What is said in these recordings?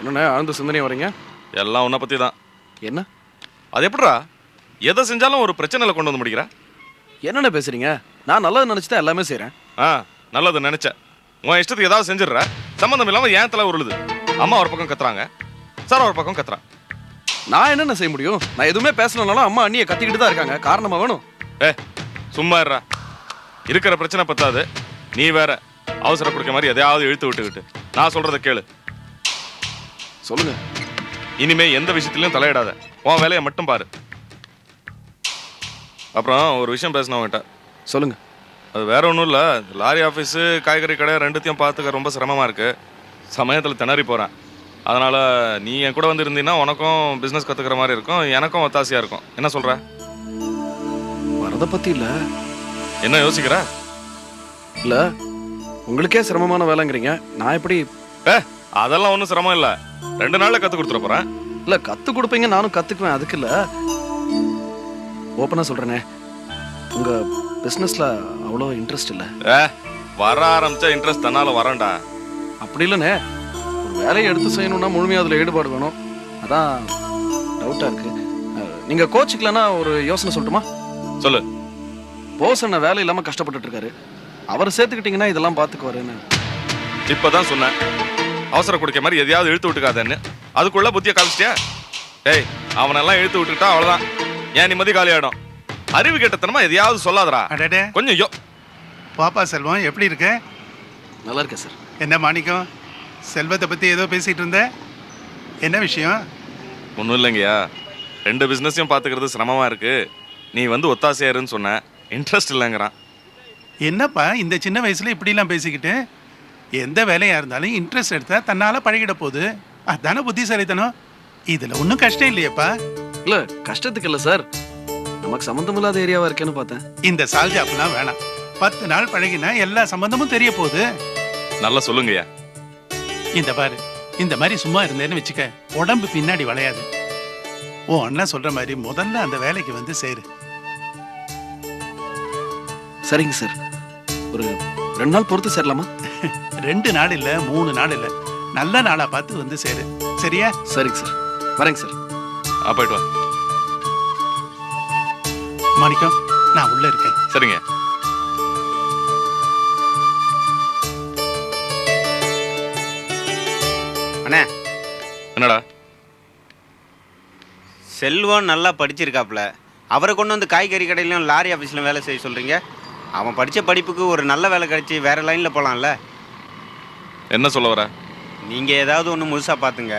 என்னண்ணே ஆழ்ந்த சிந்தனையா வரீங்க? எல்லாம் உன்னை பற்றி தான். என்ன அது எப்படிடா எதை செஞ்சாலும் ஒரு பிரச்சனையில் கொண்டு வந்து முடிக்கிறா? என்னென்ன பேசுறீங்க? நான் நல்லது நினச்சிதான் எல்லாமே செய்கிறேன். நல்லது நினச்சேன். உன் இஷ்டத்துக்கு ஏதாவது செஞ்சிடுற, சம்மந்தம் இல்லாமல் ஏன் தலை உருளுது. அம்மா ஒரு பக்கம் கத்துறாங்க, சார் ஒரு பக்கம் கத்துறான். நான் என்னென்ன செய்ய முடியும்? நான் எதுவுமே பேசணும்னாலும் அம்மா அண்ணியை கத்திக்கிட்டு தான் இருக்காங்க. காரணமா வேணும்? சும்மா இருறா. இருக்கிற பிரச்சனை பத்தாது, நீ வேற அவசர கொடுக்க மாதிரி எதையாவது இழுத்து விட்டுக்கிட்டு. நான் சொல்றத கேளு. சொல்லுங்க. இனிமே எந்த விஷயத்திலையும் தலையிடாத, உன் வேலையை மட்டும் பாரு. அப்புறம் ஒரு விஷயம் பேசணும் உங்ககிட்ட. சொல்லுங்க. அது வேற ஒன்றும் இல்லை. லாரி ஆஃபீஸு காய்கறி கடை ரெண்டுத்தையும் பார்த்துக்க ரொம்ப சிரமமாக இருக்கு. சமயத்தில் திணறி போகிறேன். அதனால் நீ என் கூட வந்து இருந்தீங்கன்னா உனக்கும் பிஸ்னஸ் கற்றுக்கிற மாதிரி இருக்கும், எனக்கும் ஒத்தாசையாக இருக்கும். என்ன சொல்கிற? வரதை பற்றி இல்லை. என்ன யோசிக்கிற? இல்லை, உங்களுக்கே சிரமமான வேலைங்கிறீங்க. நான் எப்படி? அதெல்லாம் ஒன்றும் சிரமம் இல்லை. 2 நாளில் கற்றுக் கொடுத்துட போகிறேன். இல்லை, கற்றுக் கொடுப்பீங்க, நானும் கற்றுக்குவேன். அதுக்கு இல்லை, ஓப்பனாக சொல்கிறேனே, உங்கள் பிஸ்னஸில் அவ்வளோ இன்ட்ரெஸ்ட் இல்லை. வர ஆரம்பித்தா இன்ட்ரெஸ்ட் தன்னால் வரேன்டா. அப்படி இல்லைண்ணே, ஒரு வேலையை எடுத்து செய்யணும்னா முழுமையாக அதில் ஈடுபாடு வேணும். அதான் டவுட்டாக இருக்குது. நீங்கள் கோச்சிக்கலன்னா ஒரு யோசனை சொல்லட்டுமா? சொல்லு. போஸ் என்ன வேலை இல்லாமல் கஷ்டப்பட்டுட்டு இருக்காரு, அவர் சேர்த்துக்கிட்டிங்கன்னா இதெல்லாம் பார்த்துக்குவாருன்னு. இப்போ தான் சொன்னேன், அவசர கொடுக்க மாதிரி எதையாவது இழுத்து விட்டுக்காதேன்னு. அதுக்குள்ள புத்தியை காமிச்சிட்டியா? அவனெல்லாம் இழுத்து விட்டுக்கிட்டா அவ்வளோதான், ஏன் நிம்மதி காலியாயிடும். அறிவு கேட்டத்தனமா எதையாவது சொல்லாதடா. கொஞ்சம் பாப்பா செல்வம் எப்படி இருக்க? நல்லா இருக்கேன் சார். என்ன மாணிக்கம், செல்வத்தை பற்றி ஏதோ பேசிகிட்டு இருந்த, என்ன விஷயம்? ஒன்றும் இல்லைங்கய்யா, 2 பிஸ்னஸையும் பார்த்துக்கிறது சிரமமாக இருக்கு. நீ வந்து ஒத்தாசையாருன்னு சொன்ன, இன்ட்ரெஸ்ட் இல்லைங்கிறான். என்னப்பா இந்த சின்ன வயசில் இப்படிலாம் பேசிக்கிட்டு? எந்த வேலையாக இருந்தாலும் இன்ட்ரெஸ்ட் எடுத்தால் தன்னால் பழகிட போகுது. அதானே புத்திசாலித்தனம். இதில் ஒன்றும் கஷ்டம் இல்லையப்பா. இல்லை, கஷ்டத்துக்கு இல்லை சார், நமக்கு சம்மந்தம் இல்லாத ஏரியாவா இருக்கேன்னு பார்த்தேன். இந்த சால்ஜாப்லாம் வேணாம். 10 நாள் பழகினா எல்லா சம்பந்தமும் தெரிய போகுது. நல்லா சொல்லுங்கய்யா. இந்த பாரு, இந்த மாதிரி சும்மா இருந்தேன்னு வச்சுக்க, உடம்பு பின்னாடி வளையாது. ஓ அண்ணா சொல்ற மாதிரி முதல்ல அந்த வேலைக்கு வந்து சேரு. சரிங்க சார், ஒரு 2 நாள் பொறுத்து சேரலாமா? 2 நாள் இல்லை, 3 நாள் இல்லை, நல்ல நாளா பார்த்து வந்து சேரு. சரியா? சரிங்க சார், வரேங்க சார். போயிட்டு வா. மாணிக்கம், நான் உள்ள இருக்கேன். சரிங்க. அண்ணே. என்னடா? செல்வம் நல்லா படிச்சிருக்காப்புல, அவரை கொண்டு வந்து காய்கறி கடையிலும் லாரி ஆஃபீஸ்லையும் வேலை செய்ய சொல்கிறீங்க. அவன் படித்த படிப்புக்கு ஒரு நல்ல வேலை கிடைச்சி வேறு லைனில் போகலாம்ல. என்ன சொல்ல வர? நீங்கள் ஏதாவது ஒன்று முழுசாக பார்த்துங்க,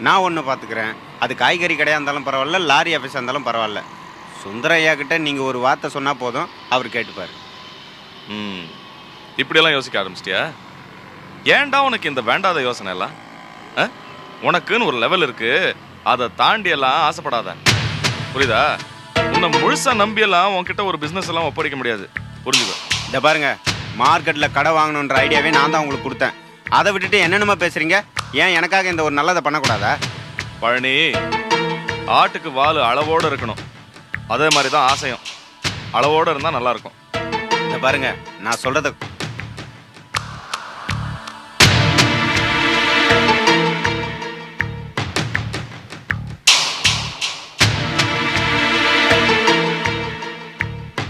நான் ஒன்று பார்த்துக்கிறேன். அது காய்கறி கடையாக இருந்தாலும் பரவாயில்ல, லாரி ஆஃபீஸாக இருந்தாலும் பரவாயில்ல. சுந்தரையா கிட்ட நீங்கள் ஒரு வார்த்தை சொன்னால் போதும், அவர் கேட்டுப்பார். இப்படியெல்லாம் யோசிக்க ஆரம்பிச்சிட்டியா? ஏன்டா உனக்கு இந்த வேண்டாத யோசனை எல்லாம்? உனக்குன்னு ஒரு லெவல் இருக்கு, அதை தாண்டி எல்லாம் ஆசைப்படாத. புரியுதா? உன்னை முழுசா நம்பியெல்லாம் உன்கிட்ட ஒரு பிஸ்னஸ் எல்லாம் ஒப்படைக்க முடியாது. புரிஞ்சுக்கோ. இந்த பாருங்க, மார்க்கெட்டில் கடை வாங்கணுன்ற ஐடியாவே நான் தான் உங்களுக்கு கொடுத்தேன். அதை விட்டுட்டு என்னென்னமா பேசுறீங்க? ஏன் எனக்காக இந்த ஒரு நல்லதை பண்ணக்கூடாதா? பழனி, ஆட்டுக்கு வால் அளவோடு இருக்கணும், அதே மாதிரி தான் ஆசையும் அளவோடு இருந்தால் நல்லா இருக்கும். இந்த பாருங்க, நான் சொல்றத